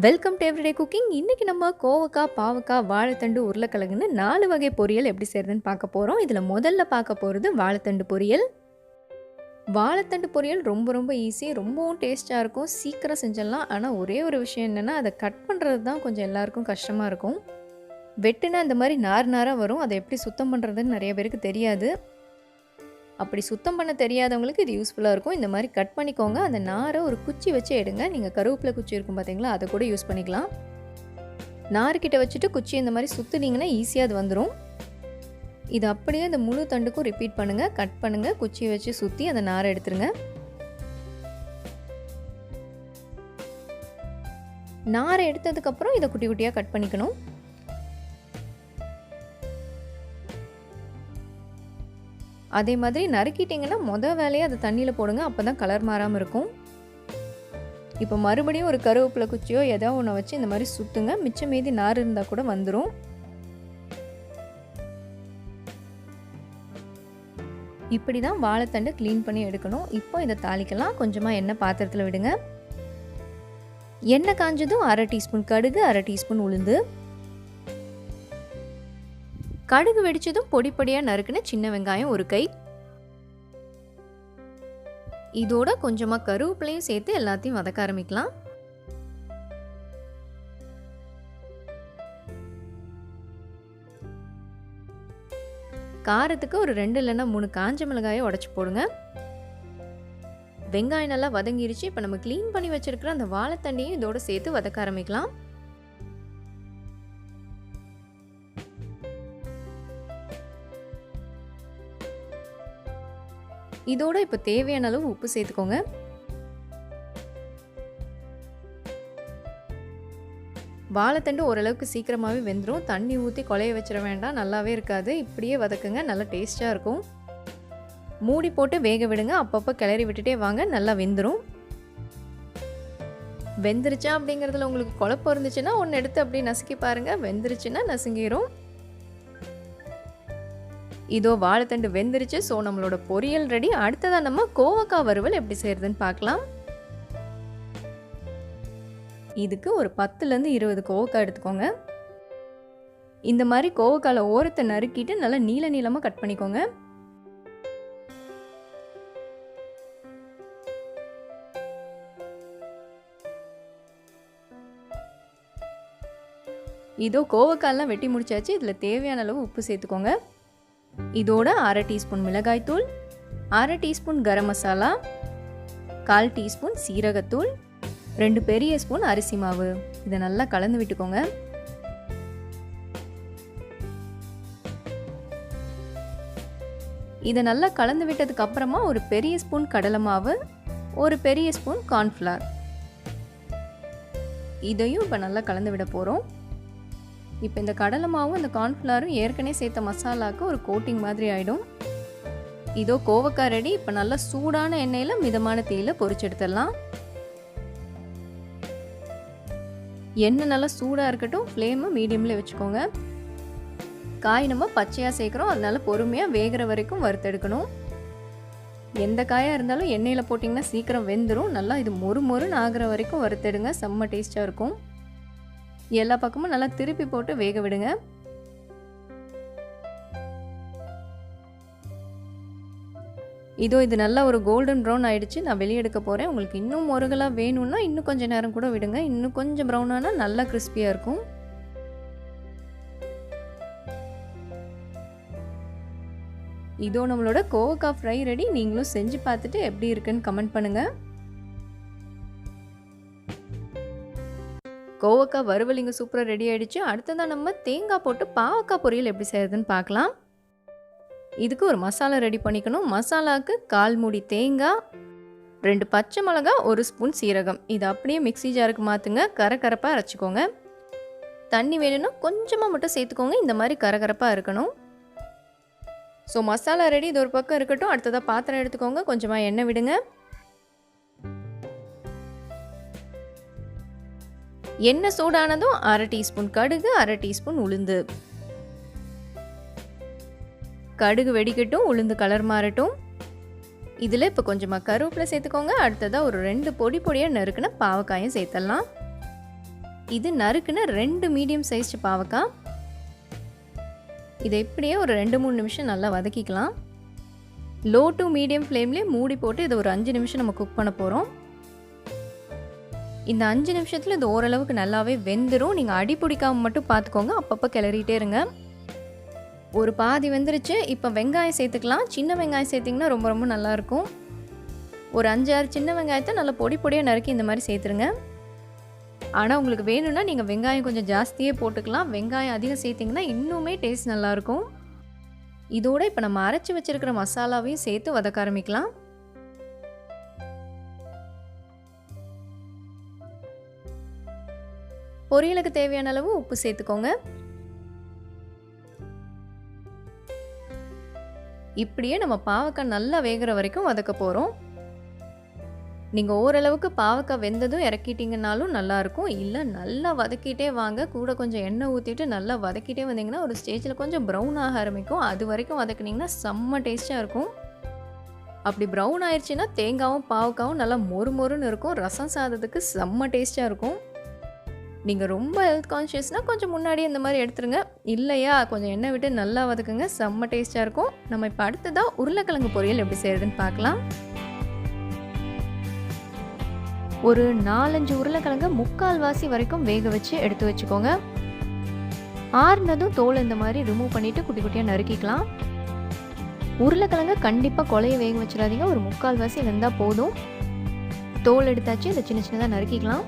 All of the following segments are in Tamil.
Welcome to everyday cooking. இன்றைக்கி நம்ம கோவக்காய், பாவக்காய், வாழைத்தண்டு, உருளைக்கிழங்குன்னு 4 வகை பொரியல் எப்படி செய்கிறதுன்னு பார்க்க போகிறோம். இதில் முதல்ல பார்க்க போகிறது வாழைத்தண்டு பொரியல். வாழைத்தண்டு பொரியல் ரொம்ப ஈஸி, ரொம்பவும் டேஸ்ட்டாக இருக்கும், சீக்கிரம் செஞ்சிடலாம். ஆனால் ஒரே ஒரு விஷயம் என்னென்னா, அதை கட் பண்ணுறது தான் கொஞ்சம் எல்லாருக்கும் கஷ்டமாக இருக்கும். வெட்டுனா இந்த மாதிரி நாராக வரும், அதை எப்படி சுத்தம் பண்ணுறதுன்னு நிறைய பேருக்கு தெரியாது. அப்படி சுத்தம் பண்ண தெரியாதவங்களுக்கு இது யூஸ்ஃபுல்லாக இருக்கும். இந்த மாதிரி கட் பண்ணிக்கோங்க. அந்த நாரை ஒரு குச்சி வச்சு எடுங்க. நீங்கள் கருவேப்பிலை குச்சி இருக்கும் பார்த்தீங்களா, அதை கூட யூஸ் பண்ணிக்கலாம். நார்கிட்ட வச்சுட்டு குச்சி இந்த மாதிரி சுற்றுனீங்கன்னா ஈஸியாக அது வந்துடும். இது அப்படியே அந்த முழு தண்டுக்கும் ரிப்பீட் பண்ணுங்கள். கட் பண்ணுங்கள், குச்சியை வச்சு சுற்றி அந்த நாரை எடுத்துருங்க. நாரை எடுத்ததுக்கப்புறம் இதை குட்டி குட்டியாக கட் பண்ணிக்கணும். அதே மாதிரி நறுக்கிட்டிங்கன்னா வேலையை அதை தண்ணியில் போடுங்க, அப்போ தான் கலர் மாறாமல் இருக்கும். இப்போ மறுபடியும் ஒரு கருவேப்பிலை குச்சியோ ஏதோ ஒன்று வச்சு இந்த மாதிரி சுற்றுங்க. மிச்சம் மீதி நார் இருந்தால் கூட வந்துடும். இப்படி தான் வாழைத்தண்டு க்ளீன் பண்ணி எடுக்கணும். இப்போ இதை தாளிக்கலாம். கொஞ்சமாக எண்ணெய் பாத்திரத்தில் விடுங்க. எண்ணெய் காஞ்சதும் 1/2 டீஸ்பூன் கடுகு, 1/2 டீஸ்பூன் உளுந்து. கடுகு வெடிச்சதும் பொடி பொடியாக நறுக்குன சின்ன வெங்காயம் 1 கை. இதோட கொஞ்சமாக கருவேப்பிலையும் சேர்த்து எல்லாத்தையும் வதக்க ஆரம்பிக்கலாம். காரத்துக்கு ஒரு 2 இல்லைன்னா 3 காஞ்ச மிளகாயை உடைச்சி போடுங்க. வெங்காயம் நல்லா வதங்கிருச்சு. இப்போ நம்ம க்ளீன் பண்ணி வச்சிருக்கிற அந்த வாழைத்தண்டையும் இதோட சேர்த்து வதக்க ஆரம்பிக்கலாம். இதோட இப்போ தேவையான அளவு உப்பு சேர்த்துக்கோங்க. வாழைத்தண்டு ஓரளவுக்கு சீக்கிரமாகவே வெந்துடும். தண்ணி ஊற்றி கொலைய வச்சிட வேண்டாம், நல்லாவே இருக்காது. இப்படியே வதக்குங்க, நல்லா டேஸ்ட்டாக இருக்கும். மூடி போட்டு வேக விடுங்க. அப்பப்போ கிளறி விட்டுட்டே வாங்க, நல்லா வெந்துடும். வெந்துருச்சா அப்படிங்கிறதுல உங்களுக்கு குழப்பம் இருந்துச்சுன்னா ஒன்று எடுத்து அப்படியே நசுக்கி பாருங்கள். வெந்துருச்சுன்னா நசுங்கிடும். இதோ வாழைத்தண்டு வெந்துருச்சு. ஸோ நம்மளோட பொரியல் ரெடி. அடுத்ததாக நம்ம கோவக்காய் வறுவல் எப்படி செய்கிறதுன்னு பார்க்கலாம். இதுக்கு ஒரு 10லேருந்து 20 கோவக்காய் எடுத்துக்கோங்க. இந்த மாதிரி கோவக்காயில் ஓரத்தை நறுக்கிட்டு நல்லா நீளமாக கட் பண்ணிக்கோங்க. இதோ கோவக்காயெல்லாம் வெட்டி முடிச்சாச்சு. இதில் தேவையான அளவு உப்பு சேர்த்துக்கோங்க. இதோட 1/2 டீஸ்பூன் மிளகாய்த்தூள், 1/2 டீஸ்பூன் கரம் மசாலா, 1/4 டீஸ்பூன் சீரகத்தூள், 2 பெரிய ஸ்பூன் அரிசி மாவு. இதை நல்லா கலந்து விட்டுக்கோங்க. இதை நல்லா கலந்து விட்டதுக்கு அப்புறமா ஒரு பெரிய ஸ்பூன் கடலை மாவு, ஒரு பெரிய ஸ்பூன் கார்ன்ஃப்ளவர், இதையும் இப்போ நல்லா கலந்து விட போகிறோம். இப்போ இந்த கடலை மாவும் இந்த கார்ன்ஃப்ளவரும் ஏற்கனவே சேர்த்த மசாலாவுக்கு ஒரு கோட்டிங் மாதிரி ஆகிடும். இதோ கோவக்காய் ரெடி. இப்போ நல்லா சூடான எண்ணெயில் மிதமான தீயில பொரிச்சு எடுத்துடலாம். எண்ணெய் நல்லா சூடாக இருக்கட்டும். ஃப்ளேமை மீடியமில் வச்சுக்கோங்க. காய் நம்ம பச்சையாக சேர்க்குறோம், அதனால பொறுமையாக வேகிற வரைக்கும் வறுத்தெடுக்கணும். எந்த காயாக இருந்தாலும் எண்ணெயில் போட்டிங்கன்னா சீக்கிரம் வெந்துடும். நல்லா இது மொறுன்னு ஆகிற வரைக்கும் வறுத்தெடுங்க. செம்ம டேஸ்ட்டாக இருக்கும். எல்லா பக்கமும் நல்லா திருப்பி போட்டு வேக விடுங்க. இதோ இது நல்லா ஒரு கோல்டன் ப்ரௌன் ஆயிடுச்சு. நான் வெளியே எடுக்க போகிறேன். உங்களுக்கு இன்னும் முருகலாக வேணும்னா இன்னும் கொஞ்சம் நேரம் கூட விடுங்க. இன்னும் கொஞ்சம் ப்ரௌன் ஆனால் நல்லா கிறிஸ்பியாக இருக்கும். இதோ நம்மளோட கோவக்காய் ஃப்ரை ரெடி. நீங்களும் செஞ்சு பார்த்துட்டு எப்படி இருக்குன்னு கமெண்ட் பண்ணுங்கள். கோவக்காய் வறுவல் இங்கே சூப்பராக ரெடி ஆகிடுச்சு. அடுத்ததான் நம்ம தேங்காய் போட்டு பாவக்காய் பொரியல் எப்படி செய்யறதுன்னு பார்க்கலாம். இதுக்கு ஒரு மசாலா ரெடி பண்ணிக்கணும். மசாலாவுக்கு 1/4 மூடி தேங்காய், 2 பச்சை மிளகா, 1 ஸ்பூன் சீரகம். இது அப்படியே மிக்ஸி ஜாருக்கு மாற்றுங்க. கரகரப்பாக அரைச்சிக்கோங்க. தண்ணி வேணும்னா கொஞ்சமாக மட்டும் சேர்த்துக்கோங்க. இந்த மாதிரி கரகரப்பாக இருக்கணும். So masala ready. இது ஒரு பக்கம் இருக்கட்டும். அடுத்ததாக பாத்திரம் எடுத்துக்கோங்க. கொஞ்சமாக எண்ணெய் விடுங்க. எண்ணெய் சூடானதும் 1/2 டீஸ்பூன் கடுகு, 1/2 டீஸ்பூன் உளுந்து. கடுகு வெடிக்கட்டும், உளுந்து கலர் மாறட்டும். இதில் இப்போ கொஞ்சமாக கருவேப்பிலை சேர்த்துக்கோங்க. அடுத்ததாக ஒரு 2 பொடியாக நறுக்குன பாவக்காயும் சேர்த்துடலாம். இது நறுக்குன்னு 2 மீடியம் சைஸ் பாவக்காய். இதை இப்படியே ஒரு 2-3 நிமிஷம் நல்லா வதக்கிக்கலாம். லோ டு மீடியம் ஃப்ளேம்லேயே மூடி போட்டு இதை ஒரு 5 நிமிஷம் நம்ம குக் பண்ண போகிறோம். இந்த 5 நிமிஷத்தில் இது ஓரளவுக்கு நல்லாவே வெந்துடும். நீங்கள் அடி பிடிக்காம மட்டும் பார்த்துக்கோங்க, அப்பப்போ கிளறிட்டே இருங்க. ஒரு பாதி வெந்துருச்சு. இப்போ வெங்காயம் சேர்த்துக்கலாம். சின்ன வெங்காயம் சேர்த்திங்கன்னா ரொம்ப ரொம்ப நல்லாயிருக்கும். ஒரு 5-6 சின்ன வெங்காயத்தை நல்லா பொடி பொடியாக நறுக்கி இந்த மாதிரி சேர்த்துருங்க. ஆனால் உங்களுக்கு வேணும்னா நீங்கள் வெங்காயம் கொஞ்சம் ஜாஸ்தியே போட்டுக்கலாம். வெங்காயம் அதிகம் சேர்த்திங்கன்னா இன்னுமே டேஸ்ட் நல்லாயிருக்கும். இதோட இப்போ நம்ம அரைச்சி வச்சிருக்கிற மசாலாவையும் சேர்த்து வதக்க ஆரம்பிக்கலாம். பொரியலுக்கு தேவையான அளவு உப்பு சேர்த்துக்கோங்க. இப்படியே நம்ம பாவக்காய் நல்லா வேகிற வரைக்கும் வதக்க போகிறோம். நீங்கள் ஓரளவுக்கு பாவக்காய் வெந்ததும் இறக்கிட்டிங்கனாலும் நல்லாயிருக்கும். இல்லை நல்லா வதக்கிட்டே வாங்க. கூட கொஞ்சம் எண்ணெய் ஊற்றிட்டு நல்லா வதக்கிட்டே வந்தீங்கன்னா ஒரு ஸ்டேஜில் கொஞ்சம் ப்ரௌன் ஆக ஆரம்பிக்கும். அது வரைக்கும் வதக்குனிங்கன்னா செம்ம டேஸ்ட்டாக இருக்கும். அப்படி ப்ரௌன் ஆயிடுச்சுன்னா தேங்காயும் பாவக்காயும் நல்லா மொறு மொறுன்னு இருக்கும். ரசம் சாதத்துக்கு செம்ம டேஸ்ட்டாக இருக்கும். நீங்கள் ரொம்ப ஹெல்த் கான்ஷியஸ்னால் கொஞ்சம் முன்னாடியே இந்த மாதிரி எடுத்துருங்க. இல்லையா கொஞ்சம் எண்ணெய் விட்டு நல்லா வதக்குங்க, செம்ம டேஸ்ட்டாக இருக்கும். நம்ம இப்போ அடுத்ததாக உருளைக்கிழங்கு பொரியல் எப்படி செய்கிறதுன்னு பார்க்கலாம். ஒரு 4-5 உருளைக்கிழங்கு 3/4 வாசி வரைக்கும் வேக வச்சு எடுத்து வச்சுக்கோங்க. ஆறுனதும் தோல் இந்த மாதிரி ரிமூவ் பண்ணிவிட்டு குட்டி குட்டியாக நறுக்கிக்கலாம். உருளைக்கிழங்கு கண்டிப்பாக கொலையை வேக வச்சிடாதீங்க. ஒரு 3/4 வாசி வெந்தால் போதும். தோல் எடுத்தாச்சு. இதை சின்ன சின்னதாக நறுக்கிக்கலாம்.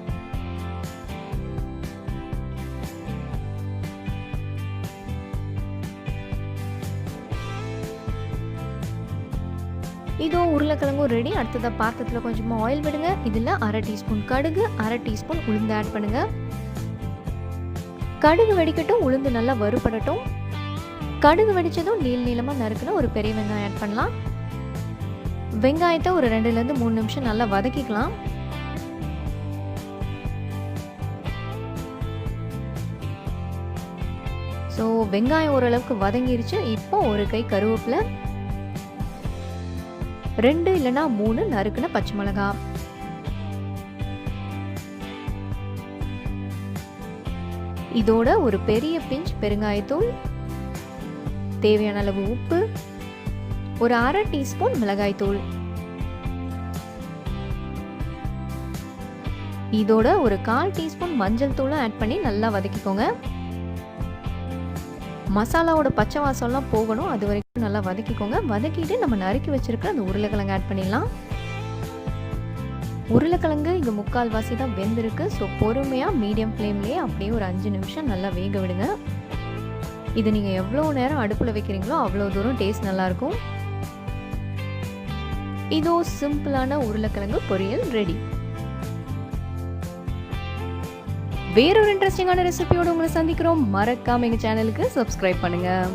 இதோ உருளைக்கிழங்கும் ரெடி. அடுத்ததாக பாத்திரத்தில் கொஞ்சமாக ஆயில் விடுங்க. இதில் 1/2 டீஸ்பூன் கடுகு, 1/2 டீஸ்பூன் உளுந்து ஆட் பண்ணுங்க. கடுகு வெடிக்கட்டும், உளுந்து நல்லா வறுபடட்டும். கடுகு வெடிச்சதும் நீளமாக நறுக்குன ஒரு பெரிய வெங்காயம் ஆட் பண்ணலாம். வெங்காயத்தை ஒரு 2-3 நிமிஷம் நல்லா வதக்கிக்கலாம். ஸோ வெங்காயம் ஓரளவுக்கு வதங்கிருச்சு. இப்போ ஒரு கை கருவேப்பிலை, 2 இல்லைனா 3 நறுக்குன பச்சை மிளகாய், இதோட ஒரு பெரிய பிஞ்ச் பெருங்காயத்தூள், தேவையான அளவு உப்பு, ஒரு 1/2 டீஸ்பூன் மிளகாய்த்தூள், இதோட ஒரு 1/4 டீஸ்பூன் மஞ்சள் தூளும் ஆட் பண்ணி நல்லா வதக்கிக்கோங்க. மசாலாவோட பச்சை வாசம்லாம் போகணும். அது வரைக்கும் நல்லா வதக்கிக்கோங்க. வதக்கிட்டு நம்ம நறுக்கி வச்சிருக்கிற அந்த உருளைக்கிழங்கு ஆட் பண்ணிடலாம். உருளைக்கிழங்கு இங்கே 3/4 வாசி தான் வெந்திருக்கு. ஸோ பொறுமையாக மீடியம் ஃப்ளேம்லேயே அப்படியே ஒரு 5 நிமிஷம் நல்லா வேக விடுங்க. இது நீங்கள் எவ்வளோ நேரம் அடுப்பில் வைக்கிறீங்களோ அவ்வளோ தூரம் டேஸ்ட் நல்லாயிருக்கும். இதோ சிம்பிளான உருளைக்கிழங்கு பொரியல் ரெடி. வேறொரு இன்ட்ரெஸ்டிங்கான ரெசிபியோடு உங்களை சந்திக்கிறோம். மறக்காம எங்கள் சேனலுக்கு சப்ஸ்கிரைப் பண்ணுங்கள்.